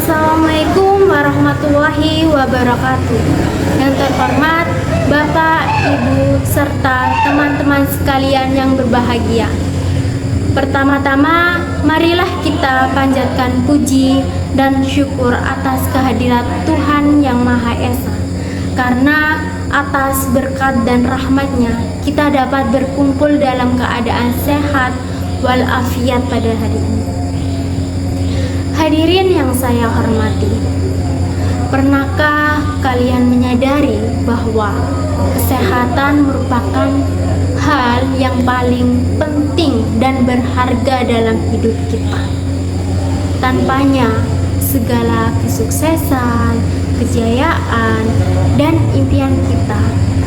Assalamualaikum warahmatullahi wabarakatuh. Yang terhormat Bapak, Ibu, serta teman-teman sekalian yang berbahagia. Pertama-tama, marilah kita panjatkan puji dan syukur atas kehadirat Tuhan Yang Maha Esa. Karena atas berkat dan rahmat-Nya, kita dapat berkumpul dalam keadaan sehat walafiat pada hari ini. Hadirin yang saya hormati, pernahkah kalian menyadari bahwa kesehatan merupakan hal yang paling penting dan berharga dalam hidup kita? Tanpanya, segala kesuksesan, kejayaan, dan impian kita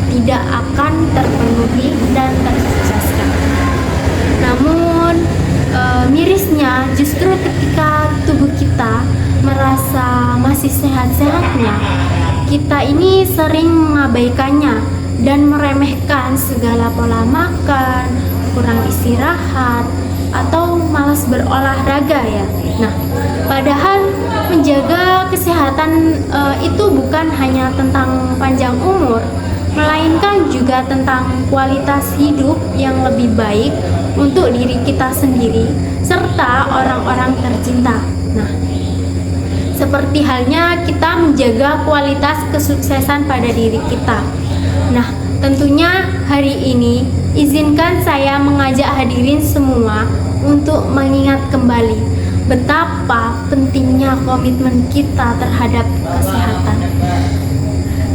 tidak akan terpenuhi dan tersukseskan. Namun, mirisnya justru ketika tubuh kita merasa masih sehat-sehatnya, kita ini sering mengabaikannya dan meremehkan segala pola makan, kurang istirahat, atau malas berolahraga ya. Nah, padahal menjaga kesehatan itu bukan hanya tentang panjang umur, melainkan juga tentang kualitas hidup yang lebih baik untuk diri kita sendiri serta orang-orang tercinta. Nah, seperti halnya kita menjaga kualitas kesuksesan pada diri kita. Nah, tentunya hari ini izinkan saya mengajak hadirin semua untuk mengingat kembali betapa pentingnya komitmen kita terhadap kesehatan.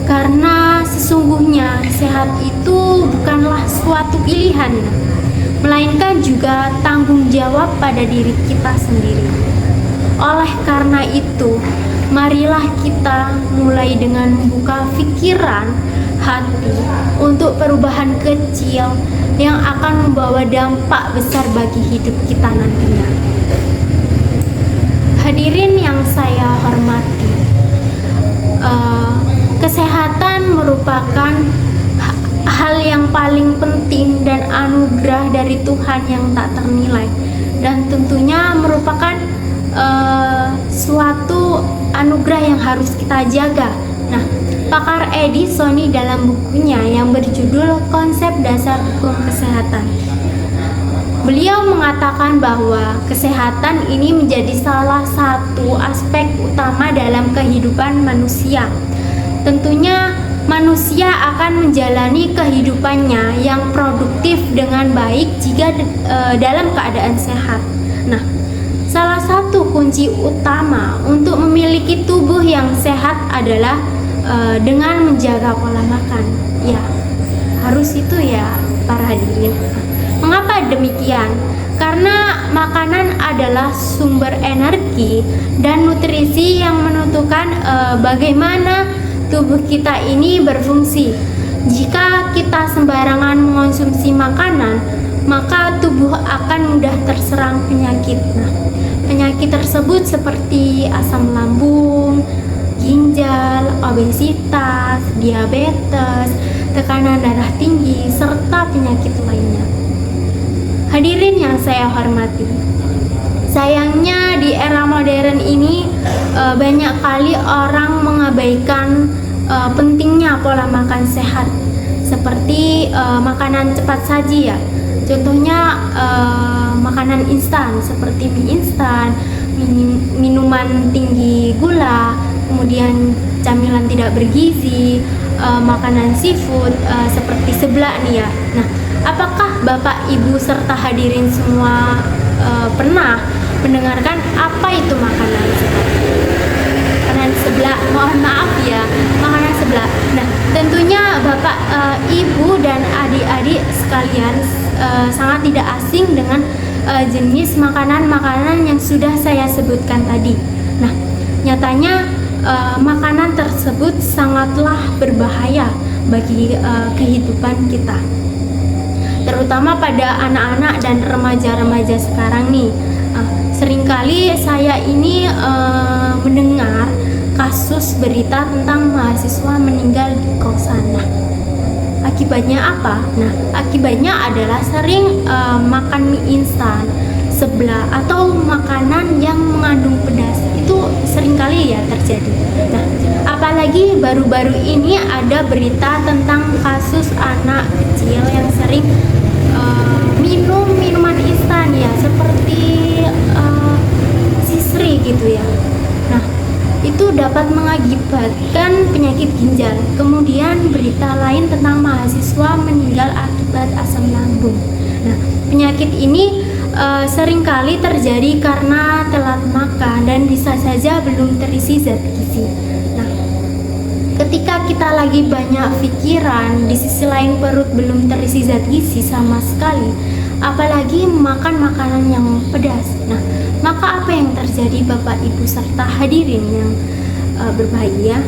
Karena sesungguhnya sehat itu bukanlah suatu pilihan, melainkan juga tanggung jawab pada diri kita sendiri. Oleh karena itu, marilah kita mulai dengan membuka pikiran, hati untuk perubahan kecil yang akan membawa dampak besar bagi hidup kita nantinya. Hadirin yang saya hormati, kesehatan merupakan hal yang paling penting dan anugerah dari Tuhan yang tak ternilai, dan tentunya merupakan suatu anugerah yang harus kita jaga. Nah, pakar Edison dalam bukunya yang berjudul Konsep Dasar Hukum Kesehatan, beliau mengatakan bahwa kesehatan ini menjadi salah satu aspek utama dalam kehidupan manusia. Tentunya manusia akan menjalani kehidupannya yang produktif dengan baik jika dalam keadaan sehat. Nah, salah satu kunci utama untuk memiliki tubuh yang sehat adalah dengan menjaga pola makan. Ya, harus itu ya para hadirin. Mengapa demikian? Karena makanan adalah sumber energi dan nutrisi yang menentukan bagaimana tubuh kita ini berfungsi. Jika kita sembarangan mengonsumsi makanan, maka tubuh akan mudah terserang penyakit. Nah, penyakit tersebut seperti asam lambung, ginjal, obesitas, diabetes, tekanan darah tinggi, serta penyakit lainnya. Hadirin yang saya hormati, sayangnya di era modern ini banyak kali orang mengabaikan pentingnya pola makan sehat, seperti makanan cepat saji ya. Contohnya makanan instan seperti mie instan, minuman tinggi gula, kemudian camilan tidak bergizi, makanan seafood seperti seblak nih ya. Nah, apakah Bapak, Ibu, serta hadirin semua pernah mendengarkan apa itu makanan seblak? Makanan seblak, mohon maaf ya, makanan seblak. Nah, tentunya Bapak, Ibu, dan adik-adik sekalian sangat tidak asing dengan jenis makanan-makanan yang sudah saya sebutkan tadi. Nah, nyatanya makanan tersebut sangatlah berbahaya bagi kehidupan kita, terutama pada anak-anak dan remaja-remaja sekarang nih. Seringkali saya ini mendengar kasus berita tentang mahasiswa meninggal di kosan. Nah, akibatnya apa? Nah, akibatnya adalah sering makan mie instan, seblak, atau makanan yang mengandung pedas. Itu seringkali sekali ya terjadi. Nah, apalagi baru-baru ini ada berita tentang kasus anak kecil yang sering minum minuman instan ya, seperti sisri gitu ya. Nah, itu dapat mengakibatkan penyakit ginjal. Kemudian berita lain tentang mahasiswa meninggal akibat asam lambung. Nah, penyakit ini seringkali terjadi karena telat makan dan bisa saja belum terisi zat gizi. Nah, ketika kita lagi banyak pikiran, di sisi lain perut belum terisi zat gizi sama sekali, apalagi makan makanan yang pedas. Nah, maka apa yang terjadi Bapak Ibu serta hadirin yang berbahagia?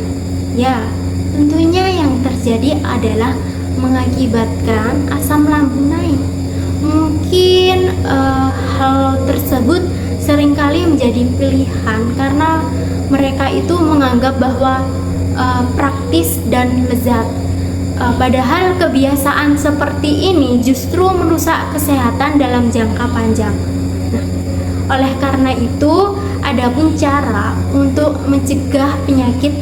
Ya, tentunya yang terjadi adalah mengakibatkan asam lambung naik. Mungkin hal tersebut seringkali menjadi pilihan karena mereka itu menganggap bahwa praktis dan lezat. Padahal kebiasaan seperti ini justru merusak kesehatan dalam jangka panjang. Nah, oleh karena itu, adapun cara untuk mencegah penyakit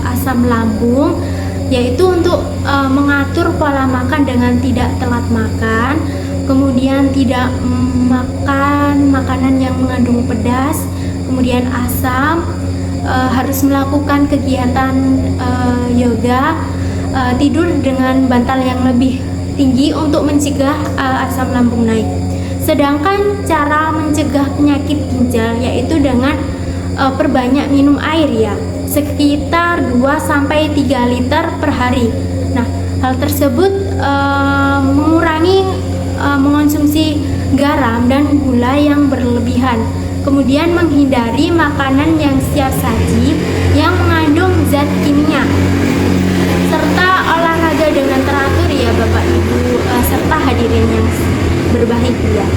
asam lambung yaitu untuk mengatur pola makan dengan tidak telat makan, kemudian tidak makan makanan yang mengandung pedas, kemudian asam, harus melakukan kegiatan yoga, tidur dengan bantal yang lebih tinggi untuk mencegah asam lambung naik. Sedangkan cara mencegah penyakit ginjal yaitu dengan perbanyak minum air ya, sekitar 2-3 liter per hari. Nah, hal tersebut mengurangi mengonsumsi garam dan gula yang berlebihan. Kemudian menghindari makanan yang siap saji yang mengandung zat kimia, serta olahraga dengan teratur ya Bapak Ibu serta hadirin yang berbahagia.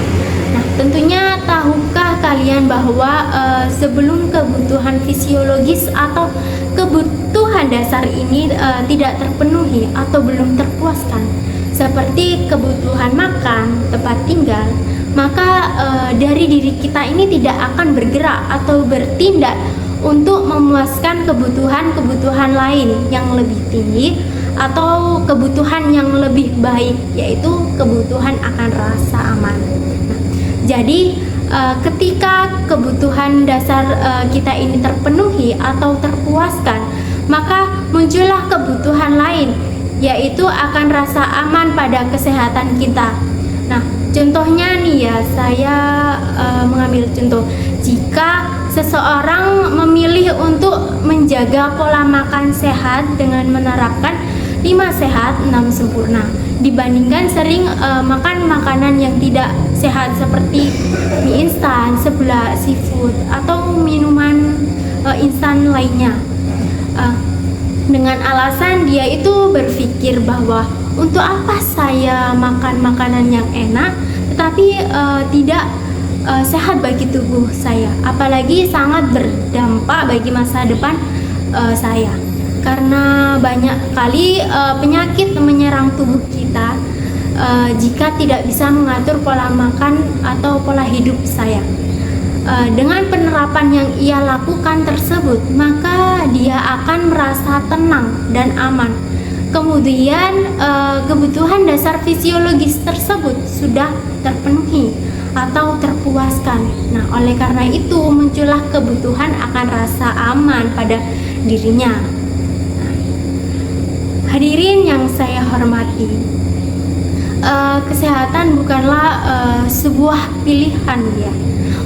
Nah, tentunya tahukah kalian bahwa sebelum kebutuhan fisiologis atau kebutuhan dasar ini tidak terpenuhi atau belum terpuaskan, seperti kebutuhan makan, tempat tinggal, maka dari diri kita ini tidak akan bergerak atau bertindak untuk memuaskan kebutuhan-kebutuhan lain yang lebih tinggi atau kebutuhan yang lebih baik, yaitu kebutuhan akan rasa aman. Nah, jadi ketika kebutuhan dasar kita ini terpenuhi atau terpuaskan, maka muncullah kebutuhan lain, yaitu akan rasa aman pada kesehatan kita. Nah, contohnya nih ya, saya mengambil contoh, jika seseorang memilih untuk menjaga pola makan sehat dengan menerapkan 5 sehat 6 sempurna, dibandingkan sering makan makanan yang tidak sehat seperti mie instan, seblak, seafood, atau minuman instan lainnya, dengan alasan dia itu berpikir bahwa untuk apa saya makan makanan yang enak tetapi tidak sehat bagi tubuh saya, apalagi sangat berdampak bagi masa depan saya, karena banyak kali penyakit menyerang tubuh kita jika tidak bisa mengatur pola makan atau pola hidup saya. Dengan penerapan yang ia lakukan tersebut, maka dia akan merasa tenang dan aman. Kemudian kebutuhan dasar fisiologis tersebut sudah terpenuhi atau terpuaskan. Nah, oleh karena itu muncullah kebutuhan akan rasa aman pada dirinya. Nah, hadirin yang saya hormati, kesehatan bukanlah sebuah pilihan ya,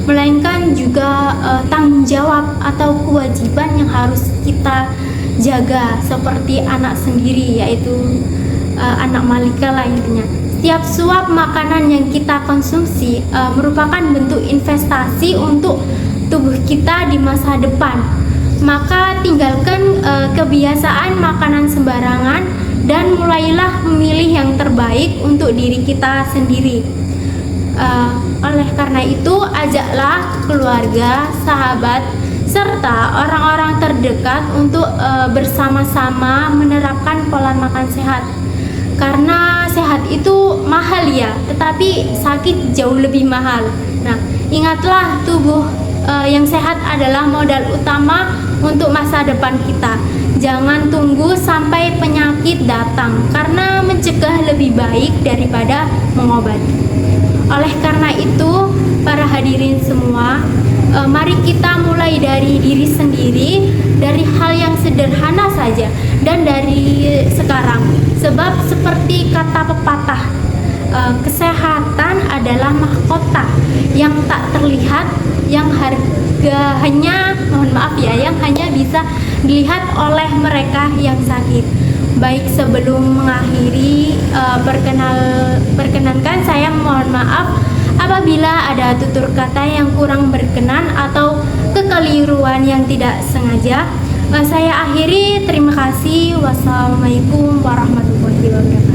melainkan juga tanggung jawab atau kewajiban yang harus kita jaga seperti anak sendiri, yaitu anak Malika lah intinya. Setiap suap makanan yang kita konsumsi merupakan bentuk investasi untuk tubuh kita di masa depan. Maka tinggalkan kebiasaan makanan sembarangan dan mulailah memilih yang terbaik untuk diri kita sendiri. Oleh karena itu, ajaklah keluarga, sahabat, serta orang-orang terdekat untuk bersama-sama menerapkan pola makan sehat. Karena sehat itu mahal ya, tetapi sakit jauh lebih mahal. Nah, ingatlah tubuh Yang sehat adalah modal utama untuk masa depan kita. Jangan tunggu sampai penyakit datang, karena mencegah lebih baik daripada mengobati. Oleh karena itu, para hadirin semua, mari kita mulai dari diri sendiri, dari hal yang sederhana saja, dan dari sekarang. Sebab seperti kata pepatah, kesehatan adalah mahkota yang tak terlihat, yang hanya bisa dilihat oleh mereka yang sakit. Baik, sebelum mengakhiri, perkenankan saya mohon maaf apabila ada tutur kata yang kurang berkenan atau kekeliruan yang tidak sengaja. Saya akhiri, terima kasih. Wassalamualaikum warahmatullahi wabarakatuh.